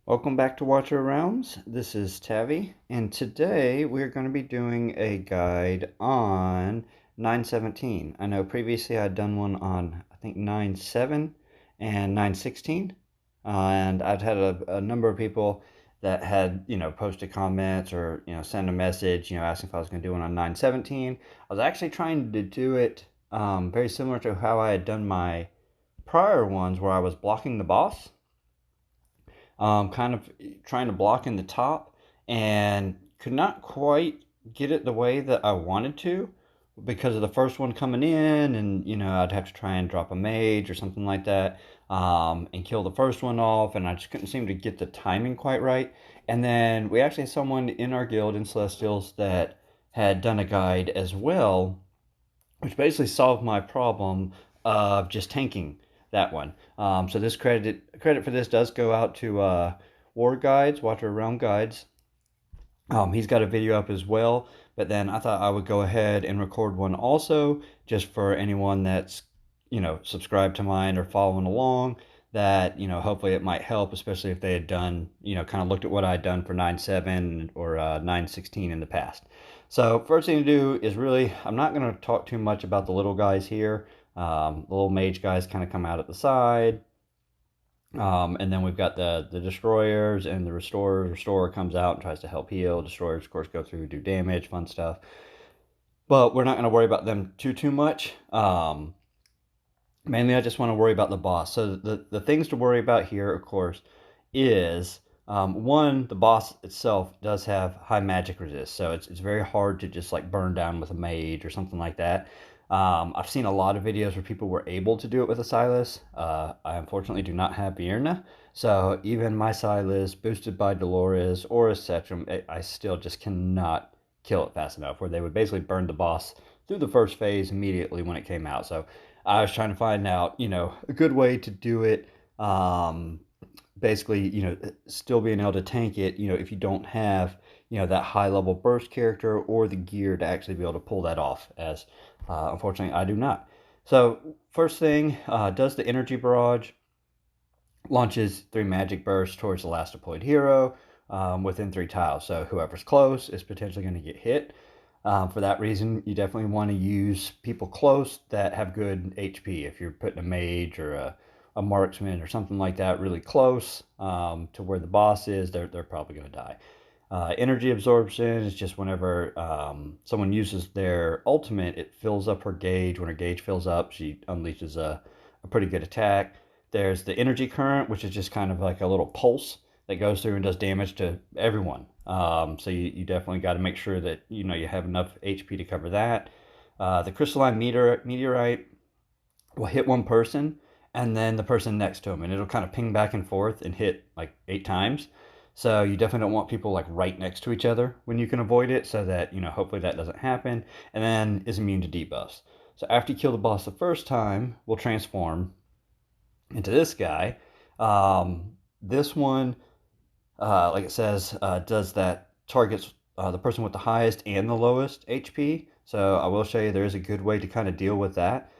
Welcome back to Watcher Realms. This is Tavi, and today we're going to be doing a guide on 917. I know previously I'd done one on, I think, 97 and 916, and I've had a number of people that had, posted comments or, send a message, asking if I was going to do one on 917. I was actually trying to do it very similar to how I had done my prior ones where I was blocking the boss, kind of trying to block in the top and could not quite get it the way that I wanted to because of the first one coming in, and I'd have to try and drop a mage or something like that, and kill the first one off, and I just couldn't seem to get the timing quite right. And then we actually had someone in our guild in Celestials that had done a guide as well, which basically solved my problem of just tanking that one. So this credit for this does go out to War Guides, Watcher Realm Guides. He's got a video up as well, but then I thought I would go ahead and record one also, just for anyone that's subscribed to mine or following along. That hopefully it might help, especially if they had done kind of looked at what I had done for 9.7 or 9.16 in the past. So first thing to do is really, I'm not going to talk too much about the little guys here. The little mage guys kind of come out at the side. And then we've got the destroyers and the restorers. Restorer comes out and tries to help heal. Destroyers, of course, go through, do damage, fun stuff. But we're not going to worry about them too much. Mainly, I just want to worry about the boss. So the things to worry about here, of course, is one, the boss itself does have high magic resist. So it's very hard to just like burn down with a mage or something like that. I've seen a lot of videos where people were able to do it with a Silas. I unfortunately do not have Bierna, so even my Silas, boosted by Dolores or a Cetrum, I still just cannot kill it fast enough, where they would basically burn the boss through the first phase immediately when it came out. So I was trying to find out, a good way to do it. Basically, still being able to tank it, if you don't have, that high level burst character or the gear to actually be able to pull that off, as unfortunately I do not. So first thing, does the energy barrage, launches 3 magic bursts towards the last deployed hero within 3 tiles. So whoever's close is potentially going to get hit. For that reason, you definitely want to use people close that have good HP. If you're putting a mage or a marksman or something like that really close to where the boss is, they're probably going to die. Energy absorption is just whenever someone uses their ultimate, it fills up her gauge. When her gauge fills up, she unleashes a pretty good attack. There's the energy current, which is just kind of like a little pulse that goes through and does damage to everyone. So you definitely got to make sure that you have enough HP to cover that. The crystalline meteorite will hit one person and then the person next to him, and it'll kind of ping back and forth and hit like 8 times. So you definitely don't want people like right next to each other when you can avoid it, so that hopefully that doesn't happen. And then is immune to debuffs. So after you kill the boss the first time, we'll transform into this guy. This one, like it says, does that targets the person with the highest and the lowest HP. So I will show you there is a good way to kind of deal with that.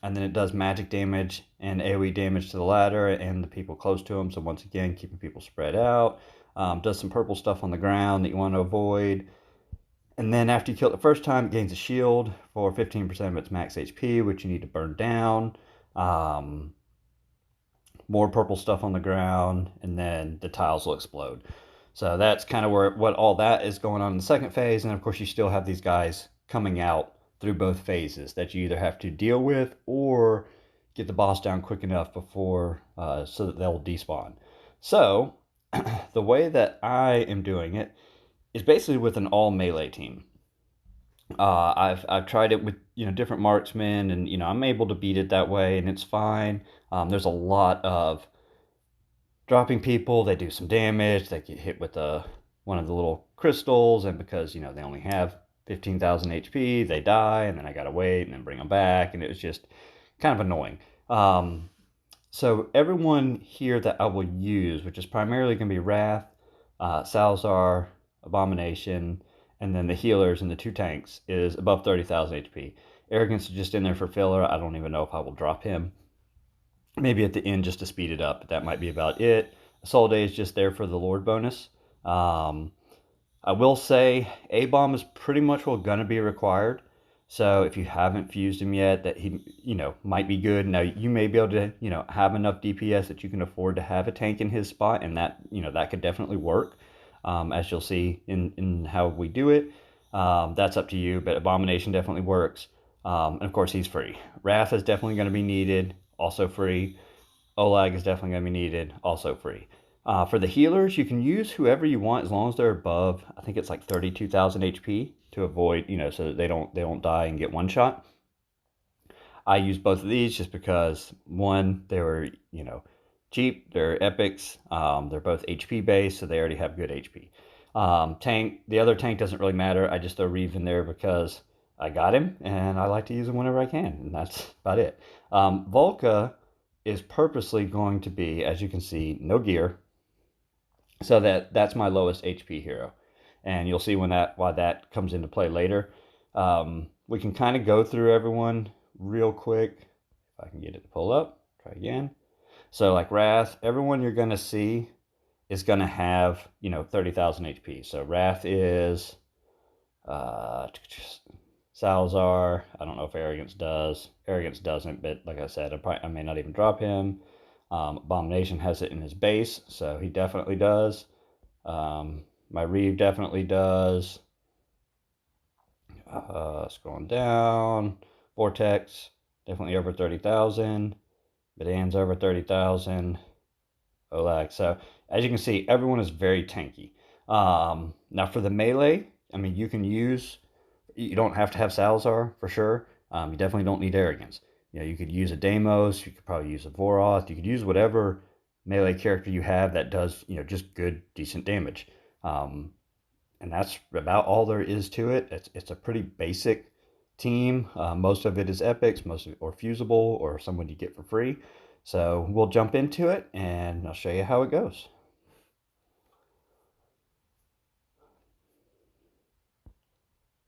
And then it does magic damage and AoE damage to the latter and the people close to them. So once again, keeping people spread out. Does some purple stuff on the ground that you want to avoid. And then after you kill it the first time, it gains a shield for 15% of its max HP, which you need to burn down. More purple stuff on the ground, and then the tiles will explode. So that's kind of what all that is going on in the second phase. And of course, you still have these guys coming out through both phases that you either have to deal with or get the boss down quick enough before so that they'll despawn. So the way that I am doing it is basically with an all melee team. I've tried it with different marksmen, and I'm able to beat it that way, and it's fine. There's a lot of dropping people. They do some damage. They get hit with one of the little crystals, and because they only have 15,000 HP, they die, and then I gotta wait and then bring them back, and it was just kind of annoying. So everyone here that I will use, which is primarily going to be Wrath, Salazar, Abomination, and then the healers and the 2 tanks, is above 30,000 HP. Arrogance is just in there for filler. I don't even know if I will drop him. Maybe at the end just to speed it up, but that might be about it. Soul Day is just there for the Lord bonus. Um, I will say A-bomb is pretty much what's going to be required. So if you haven't fused him yet, that he, might be good. Now you may be able to, have enough DPS that you can afford to have a tank in his spot, and that, that could definitely work. As you'll see in how we do it. That's up to you, but Abomination definitely works. And of course, he's free. Wrath is definitely going to be needed, also free. Olag is definitely going to be needed, also free. For the healers, you can use whoever you want as long as they're above, I think it's like 32,000 HP to avoid, so that they don't die and get one shot. I use both of these just because one, they were, cheap. They're epics. They're both HP based, so they already have good HP. Tank, the other tank doesn't really matter. I just throw Reeve in there because I got him and I like to use him whenever I can, and that's about it. Volca is purposely going to be, as you can see, no gear, so that's my lowest HP hero, and you'll see why that comes into play later. We can kind of go through everyone real quick. If I can get it to pull up, try again. So like Wrath, everyone you're gonna see is gonna have 30,000 HP. So Wrath is Salazar. I don't know if Arrogance does. Arrogance doesn't, but like I said, I may not even drop him. Abomination has it in his base, so he definitely does. My Reeve definitely does. Scrolling down. Vortex, definitely over 30,000. Medan's over 30,000. Olag. So, as you can see, everyone is very tanky. Now, for the melee, I mean, you don't have to have Salazar for sure. You definitely don't need Arrogance. You could use a Deimos, you could probably use a Voroth, you could use whatever melee character you have that does, just good, decent damage. And that's about all there is to it. It's a pretty basic team. Most of it is epics, most of it or fusible or someone you get for free. So we'll jump into it and I'll show you how it goes.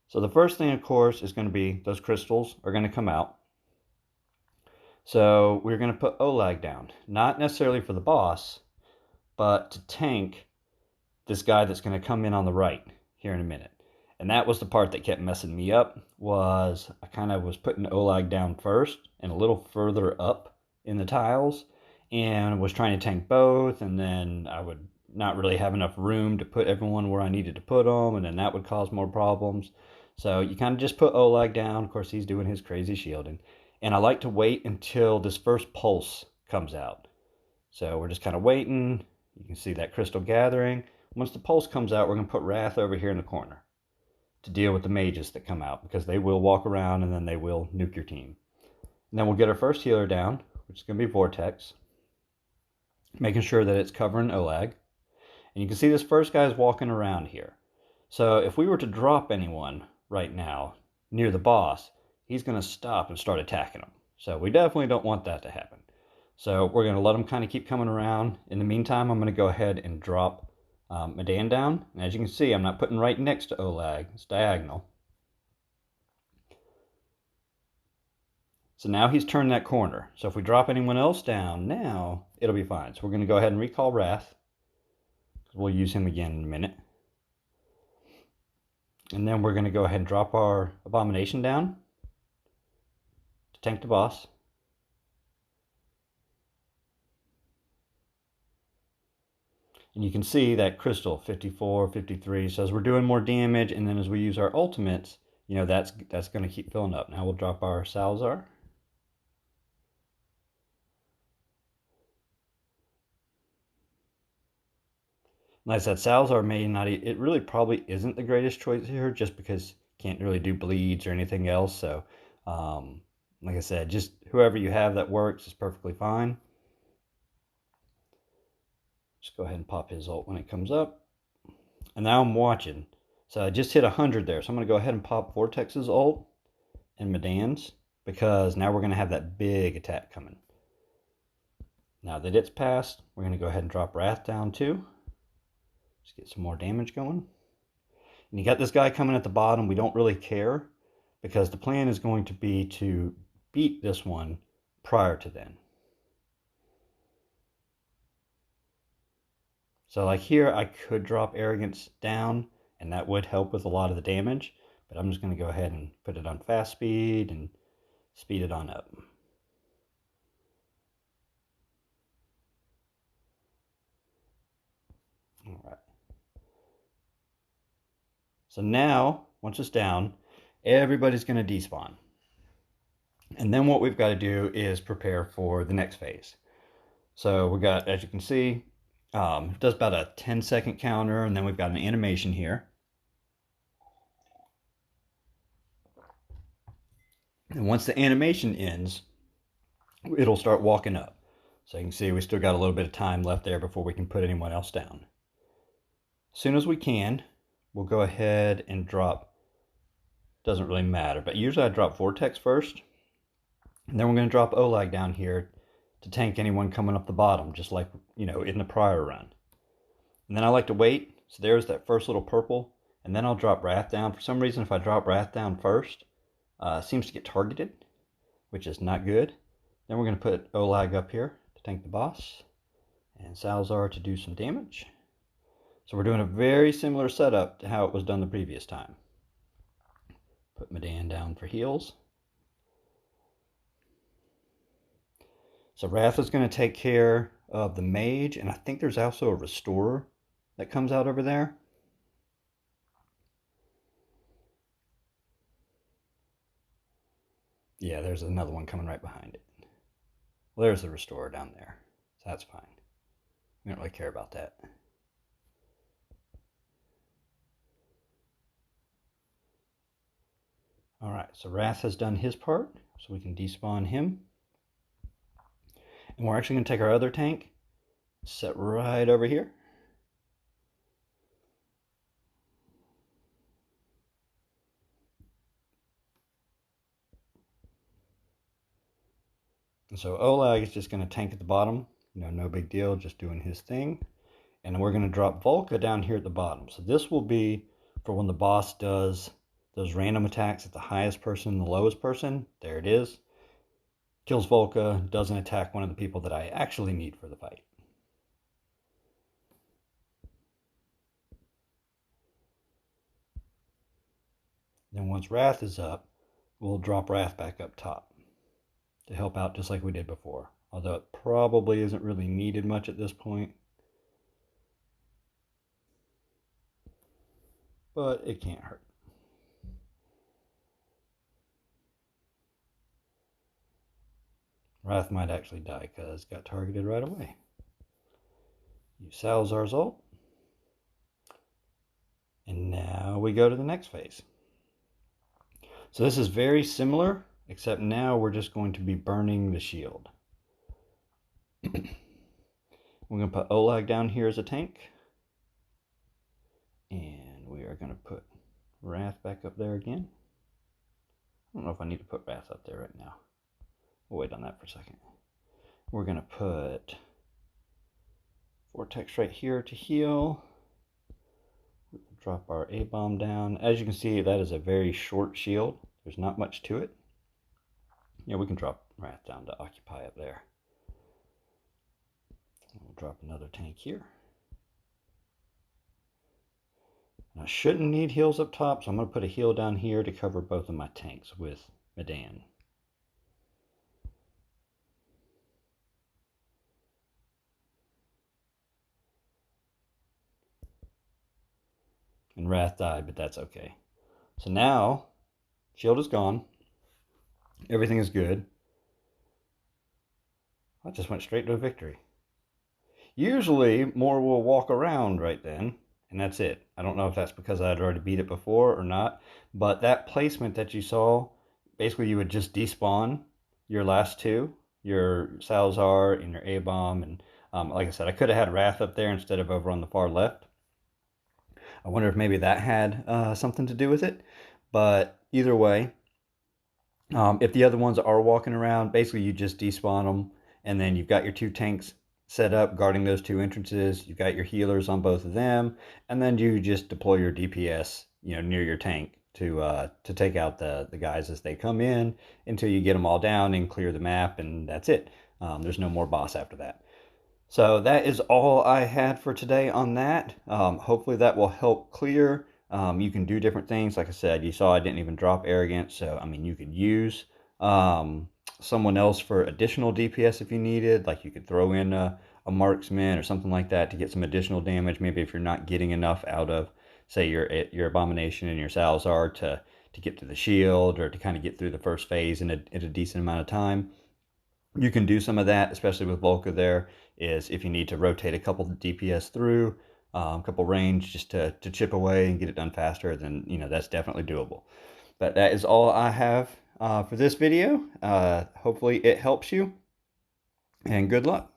So the first thing, of course, is going to be those crystals are going to come out. So we're going to put Olag down, not necessarily for the boss, but to tank this guy that's going to come in on the right here in a minute. And that was the part that kept messing me up, was I kind of was putting Olag down first and a little further up in the tiles and was trying to tank both, and then I would not really have enough room to put everyone where I needed to put them, and then that would cause more problems. So you kind of just put Olag down. Of course, he's doing his crazy shielding. And I like to wait until this first pulse comes out. So we're just kind of waiting. You can see that crystal gathering. Once the pulse comes out, we're going to put Wrath over here in the corner to deal with the mages that come out, because they will walk around and then they will nuke your team. And then we'll get our first healer down, which is going to be Vortex, making sure that it's covering Olag. And you can see this first guy is walking around here. So if we were to drop anyone right now near the boss, he's going to stop and start attacking them. So we definitely don't want that to happen. So we're going to let him kind of keep coming around. In the meantime, I'm going to go ahead and drop Medan down. And as you can see, I'm not putting right next to Olag. It's diagonal. So now he's turned that corner. So if we drop anyone else down now, it'll be fine. So we're going to go ahead and recall Wrath. We'll use him again in a minute. And then we're going to go ahead and drop our Abomination down to tank the boss. And you can see that crystal, 54, 53. So as we're doing more damage, and then as we use our ultimates, that's going to keep filling up. Now we'll drop our Salazar. Like I said, Salazar may not, it really probably isn't the greatest choice here, just because you can't really do bleeds or anything else. So, like I said, just whoever you have that works is perfectly fine. Just go ahead and pop his ult when it comes up. And now I'm watching. So I just hit 100 there. So I'm going to go ahead and pop Vortex's ult and Medan's, because now we're going to have that big attack coming. Now that it's passed, we're going to go ahead and drop Wrath down too. Just get some more damage going. And you got this guy coming at the bottom. We don't really care, because the plan is going to be to beat this one prior to then. So like here, I could drop Arrogance down, and that would help with a lot of the damage, but I'm just going to go ahead and put it on fast speed and speed it on up. All right. So now, once it's down, everybody's going to despawn. And then what we've got to do is prepare for the next phase. So we got, as you can see, it does about a 10-second counter, and then we've got an animation here. And once the animation ends, it'll start walking up. So you can see we still got a little bit of time left there before we can put anyone else down. As soon as we can, we'll go ahead and drop, doesn't really matter, but usually I drop Vortex first, and then we're going to drop Olag down here to tank anyone coming up the bottom, just like, you know, in the prior run. And then I like to wait, so there's that first little purple, and then I'll drop Wrath down. For some reason, if I drop Wrath down first, it seems to get targeted, which is not good. Then we're going to put Olag up here to tank the boss, and Salazar to do some damage. So we're doing a very similar setup to how it was done the previous time. Put Medan down for heals. So Wrath is going to take care of the mage, and I think there's also a restorer that comes out over there. Yeah, there's another one coming right behind it. Well, there's the restorer down there, so that's fine. We don't really care about that. All right, so Wrath has done his part, so we can despawn him. And we're actually going to take our other tank, set right over here. And so Olag is just going to tank at the bottom. You know, no big deal, just doing his thing. And we're going to drop Volka down here at the bottom. So this will be for when the boss does those random attacks at the highest person and the lowest person. There it is. Kills Volka, doesn't attack one of the people that I actually need for the fight. Then once Wrath is up, we'll drop Wrath back up top to help out just like we did before. Although it probably isn't really needed much at this point. But it can't hurt. Wrath might actually die because it got targeted right away. Use Salazar's ult. And now we go to the next phase. So this is very similar, except now we're just going to be burning the shield. We're going to put Olag down here as a tank. And we are going to put Wrath back up there again. I don't know if I need to put Wrath up there right now. We'll wait on that for a second. We're going to put Vortex right here to heal. We'll drop our A-bomb down. As you can see, that is a very short shield. There's not much to it. Yeah, we can drop Wrath down to occupy up there. We'll drop another tank here. And I shouldn't need heals up top, so I'm going to put a heal down here to cover both of my tanks with Medan. And Wrath died, but that's okay. So now, shield is gone. Everything is good. I just went straight to a victory. Usually, more will walk around right then, and that's it. I don't know if that's because I had already beat it before or not, but that placement that you saw, basically you would just despawn your last two, your Salazar and your A-bomb, and like I said, I could have had Wrath up there instead of over on the far left. I wonder if maybe that had something to do with it, but either way, if the other ones are walking around, basically you just despawn them, and then you've got your two tanks set up guarding those two entrances. You've got your healers on both of them, and then you just deploy your DPS, you know, near your tank to take out the guys as they come in until you get them all down and clear the map, and that's it. There's no more boss after that. So that is all I had for today on that. Hopefully that will help clear. You can do different things. Like I said, you saw I didn't even drop Arrogance. So, I mean, you could use um, someone else for additional DPS if you needed. Like you could throw in a marksman or something like that to get some additional damage. Maybe if you're not getting enough out of, say, your Abomination and your Salazar to get to the shield or to kind of get through the first phase in a decent amount of time. You can do some of that, especially with Volca there, is if you need to rotate a couple DPS through, a couple range just to chip away and get it done faster, then, that's definitely doable. But that is all I have for this video. Hopefully it helps you, and good luck.